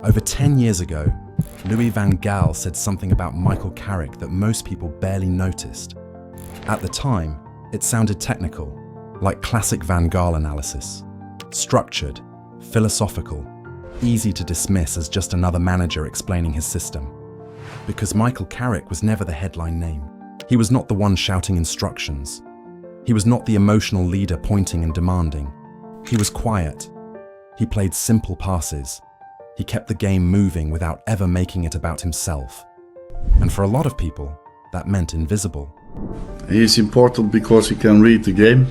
Over 10 years ago, Louis van Gaal said something about Michael Carrick that most people barely noticed. At the time, it sounded technical, like classic Van Gaal analysis. Structured, philosophical, easy to dismiss as just another manager explaining his system. Because Michael Carrick was never the headline name. He was not the one shouting instructions. He was not the emotional leader pointing and demanding. He was quiet. He played simple passes. He kept the game moving without ever making it about himself. And for a lot of people, that meant invisible. He is important because he can read the game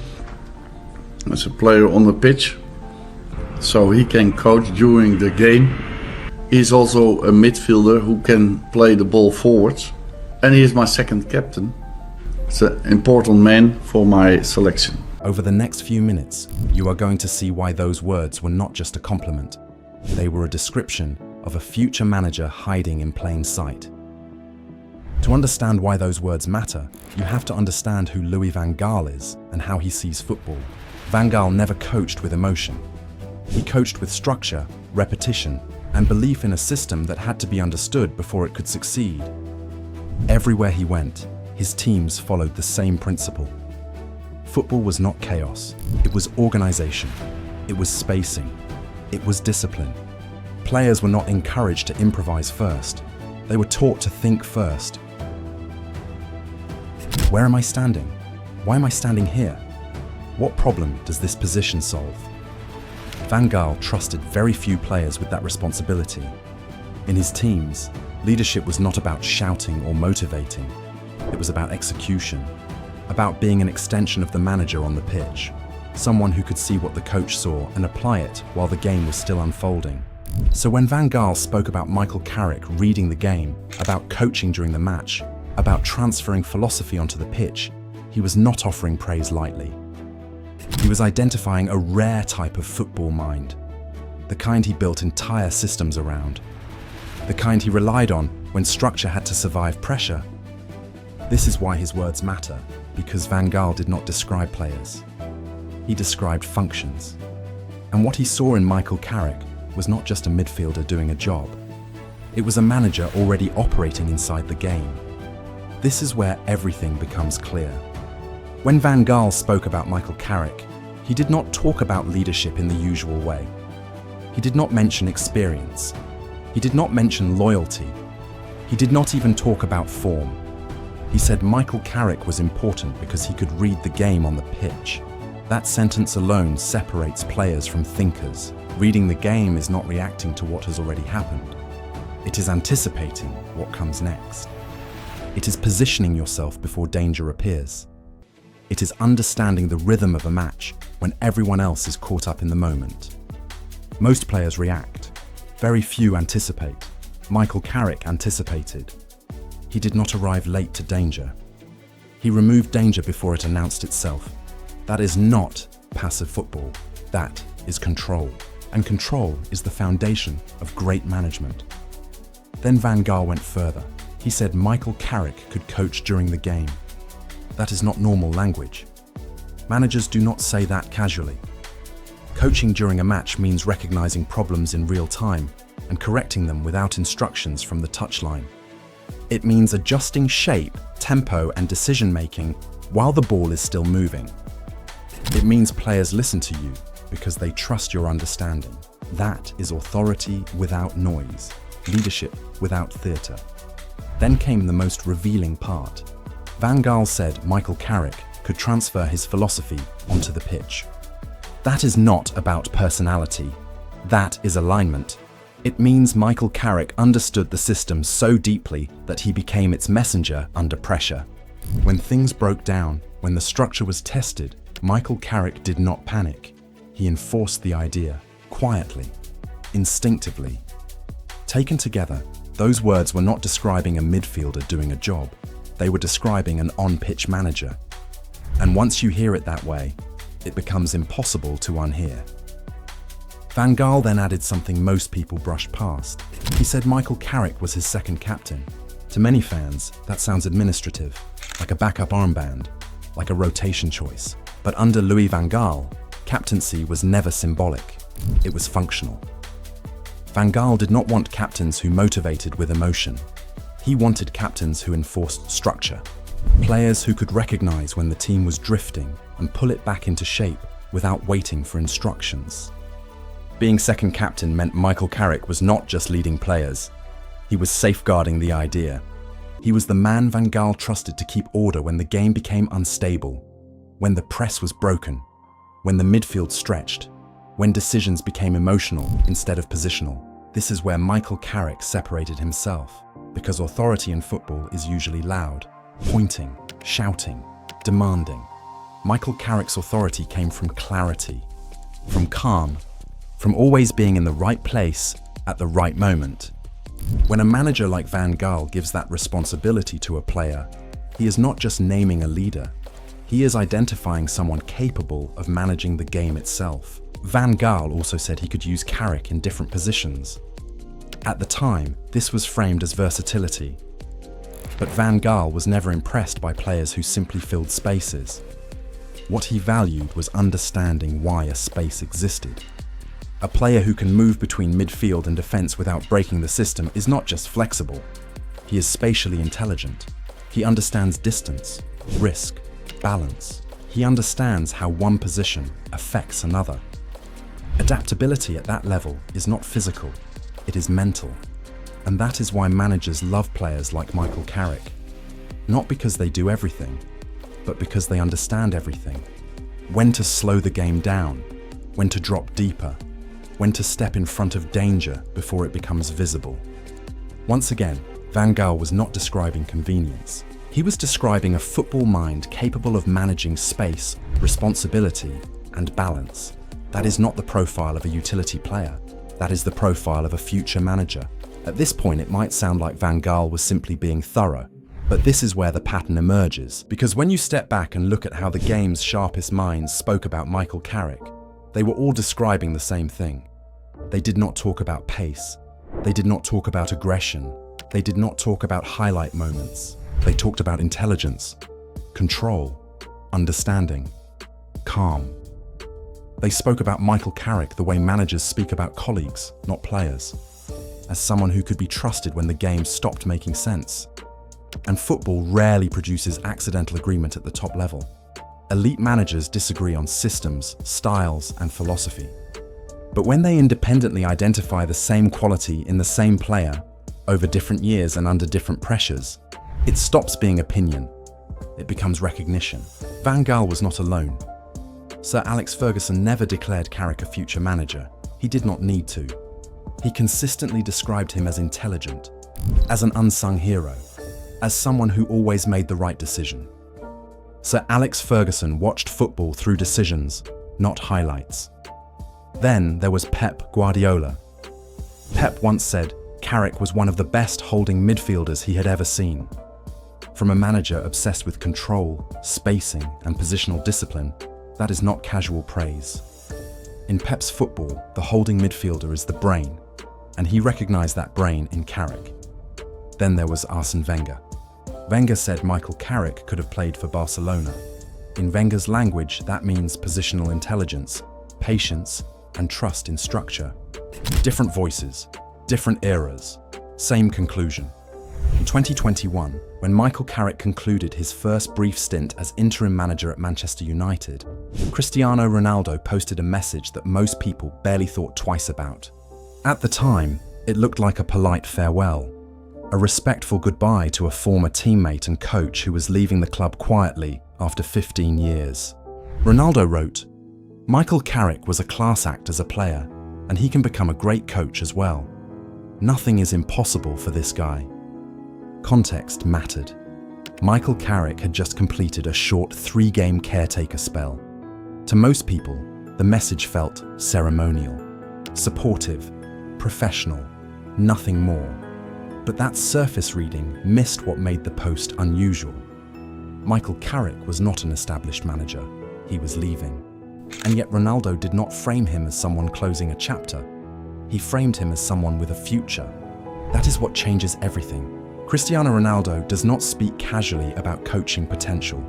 as a player on the pitch, so he can coach during the game. He is also a midfielder who can play the ball forwards, and he is my second captain. It's an important man for my selection. Over the next few minutes, you are going to see why those words were not just a compliment. They were a description of a future manager hiding in plain sight. To understand why those words matter, you have to understand who Louis van Gaal is and how he sees football. Van Gaal never coached with emotion. He coached with structure, repetition, and belief in a system that had to be understood before it could succeed. Everywhere he went, his teams followed the same principle. Football was not chaos. It was organization. It was spacing. It was discipline. Players were not encouraged to improvise first. They were taught to think first. Where am I standing? Why am I standing here? What problem does this position solve? Van Gaal trusted very few players with that responsibility. In his teams, leadership was not about shouting or motivating. It was about execution, about being an extension of the manager on the pitch. Someone who could see what the coach saw and apply it while the game was still unfolding. So when Van Gaal spoke about Michael Carrick reading the game, about coaching during the match, about transferring philosophy onto the pitch, he was not offering praise lightly. He was identifying a rare type of football mind, the kind he built entire systems around, the kind he relied on when structure had to survive pressure. This is why his words matter, because Van Gaal did not describe players. He described functions. And what he saw in Michael Carrick was not just a midfielder doing a job. It was a manager already operating inside the game. This is where everything becomes clear. When Van Gaal spoke about Michael Carrick, he did not talk about leadership in the usual way. He did not mention experience. He did not mention loyalty. He did not even talk about form. He said Michael Carrick was important because he could read the game on the pitch. That sentence alone separates players from thinkers. Reading the game is not reacting to what has already happened. It is anticipating what comes next. It is positioning yourself before danger appears. It is understanding the rhythm of a match when everyone else is caught up in the moment. Most players react. Very few anticipate. Michael Carrick anticipated. He did not arrive late to danger. He removed danger before it announced itself. That is not passive football. That is control. And control is the foundation of great management. Then Van Gaal went further. He said Michael Carrick could coach during the game. That is not normal language. Managers do not say that casually. Coaching during a match means recognizing problems in real time and correcting them without instructions from the touchline. It means adjusting shape, tempo, and decision-making while the ball is still moving. It means players listen to you because they trust your understanding. That is authority without noise, leadership without theatre. Then came the most revealing part. Van Gaal said Michael Carrick could transfer his philosophy onto the pitch. That is not about personality. That is alignment. It means Michael Carrick understood the system so deeply that he became its messenger under pressure. When things broke down, when the structure was tested, Michael Carrick did not panic. He enforced the idea, quietly, instinctively. Taken together, those words were not describing a midfielder doing a job. They were describing an on-pitch manager. And once you hear it that way, it becomes impossible to unhear. Van Gaal then added something most people brush past. He said Michael Carrick was his second captain. To many fans, that sounds administrative, like a backup armband, like a rotation choice. But under Louis van Gaal, captaincy was never symbolic. It was functional. Van Gaal did not want captains who motivated with emotion. He wanted captains who enforced structure. Players who could recognize when the team was drifting and pull it back into shape without waiting for instructions. Being second captain meant Michael Carrick was not just leading players. He was safeguarding the idea. He was the man Van Gaal trusted to keep order when the game became unstable, when the press was broken, when the midfield stretched, when decisions became emotional instead of positional. This is where Michael Carrick separated himself, because authority in football is usually loud, pointing, shouting, demanding. Michael Carrick's authority came from clarity, from calm, from always being in the right place at the right moment. When a manager like Van Gaal gives that responsibility to a player, he is not just naming a leader, he is identifying someone capable of managing the game itself. Van Gaal also said he could use Carrick in different positions. At the time, this was framed as versatility. But Van Gaal was never impressed by players who simply filled spaces. What he valued was understanding why a space existed. A player who can move between midfield and defense without breaking the system is not just flexible. He is spatially intelligent. He understands distance, risk, balance. He understands how one position affects another. Adaptability at that level is not physical, it is mental. And that is why managers love players like Michael Carrick. Not because they do everything, but because they understand everything. When to slow the game down, when to drop deeper, when to step in front of danger before it becomes visible. Once again, Van Gaal was not describing convenience. He was describing a football mind capable of managing space, responsibility, and balance. That is not the profile of a utility player. That is the profile of a future manager. At this point, it might sound like Van Gaal was simply being thorough, but this is where the pattern emerges. Because when you step back and look at how the game's sharpest minds spoke about Michael Carrick, they were all describing the same thing. They did not talk about pace. They did not talk about aggression. They did not talk about highlight moments. They talked about intelligence, control, understanding, calm. They spoke about Michael Carrick the way managers speak about colleagues, not players, as someone who could be trusted when the game stopped making sense. And football rarely produces accidental agreement at the top level. Elite managers disagree on systems, styles, and philosophy. But when they independently identify the same quality in the same player, over different years and under different pressures, it stops being opinion. It becomes recognition. Van Gaal was not alone. Sir Alex Ferguson never declared Carrick a future manager. He did not need to. He consistently described him as intelligent, as an unsung hero, as someone who always made the right decision. Sir Alex Ferguson watched football through decisions, not highlights. Then there was Pep Guardiola. Pep once said Carrick was one of the best holding midfielders he had ever seen. From a manager obsessed with control, spacing, and positional discipline, that is not casual praise. In Pep's football, the holding midfielder is the brain, and he recognized that brain in Carrick. Then there was Arsène Wenger. Wenger said Michael Carrick could have played for Barcelona. In Wenger's language, that means positional intelligence, patience, and trust in structure. Different voices, different eras, same conclusion. In 2021, when Michael Carrick concluded his first brief stint as interim manager at Manchester United, Cristiano Ronaldo posted a message that most people barely thought twice about. At the time, it looked like a polite farewell, a respectful goodbye to a former teammate and coach who was leaving the club quietly after 15 years. Ronaldo wrote, "Michael Carrick was a class act as a player, and he can become a great coach as well. Nothing is impossible for this guy." Context mattered. Michael Carrick had just completed a short 3-game caretaker spell. To most people, the message felt ceremonial, supportive, professional, nothing more. But that surface reading missed what made the post unusual. Michael Carrick was not an established manager. He was leaving. And yet Ronaldo did not frame him as someone closing a chapter. He framed him as someone with a future. That is what changes everything. Cristiano Ronaldo does not speak casually about coaching potential.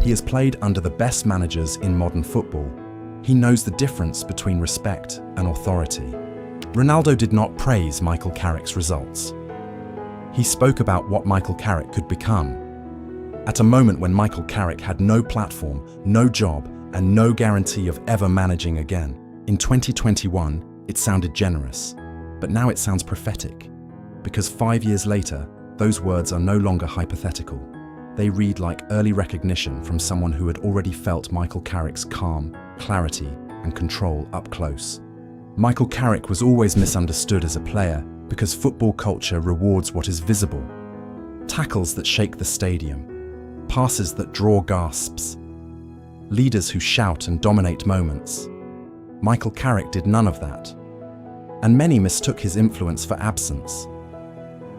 He has played under the best managers in modern football. He knows the difference between respect and authority. Ronaldo did not praise Michael Carrick's results. He spoke about what Michael Carrick could become. At a moment when Michael Carrick had no platform, no job, and no guarantee of ever managing again. In 2021, it sounded generous, but now it sounds prophetic, because 5 years later, those words are no longer hypothetical. They read like early recognition from someone who had already felt Michael Carrick's calm, clarity, and control up close. Michael Carrick was always misunderstood as a player because football culture rewards what is visible. Tackles that shake the stadium, passes that draw gasps, leaders who shout and dominate moments. Michael Carrick did none of that, and many mistook his influence for absence.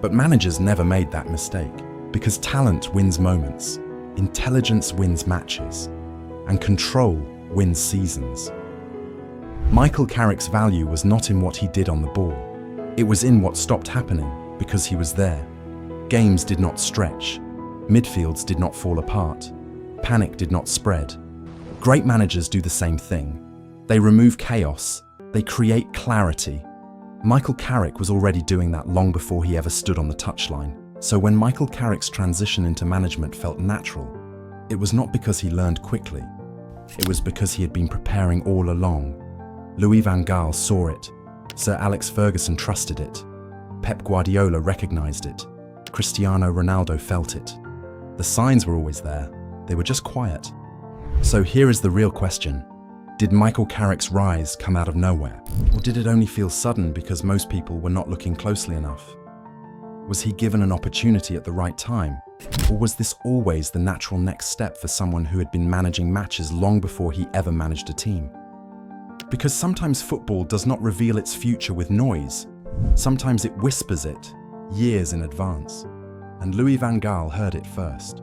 But managers never made that mistake, because talent wins moments, intelligence wins matches, and control wins seasons. Michael Carrick's value was not in what he did on the ball. It was in what stopped happening because he was there. Games did not stretch. Midfields did not fall apart. Panic did not spread. Great managers do the same thing. They remove chaos. They create clarity. Michael Carrick was already doing that long before he ever stood on the touchline. So when Michael Carrick's transition into management felt natural, it was not because he learned quickly. It was because he had been preparing all along. Louis van Gaal saw it. Sir Alex Ferguson trusted it. Pep Guardiola recognized it. Cristiano Ronaldo felt it. The signs were always there. They were just quiet. So here is the real question. Did Michael Carrick's rise come out of nowhere? Or did it only feel sudden because most people were not looking closely enough? Was he given an opportunity at the right time? Or was this always the natural next step for someone who had been managing matches long before he ever managed a team? Because sometimes football does not reveal its future with noise. Sometimes it whispers it, years in advance. And Louis van Gaal heard it first.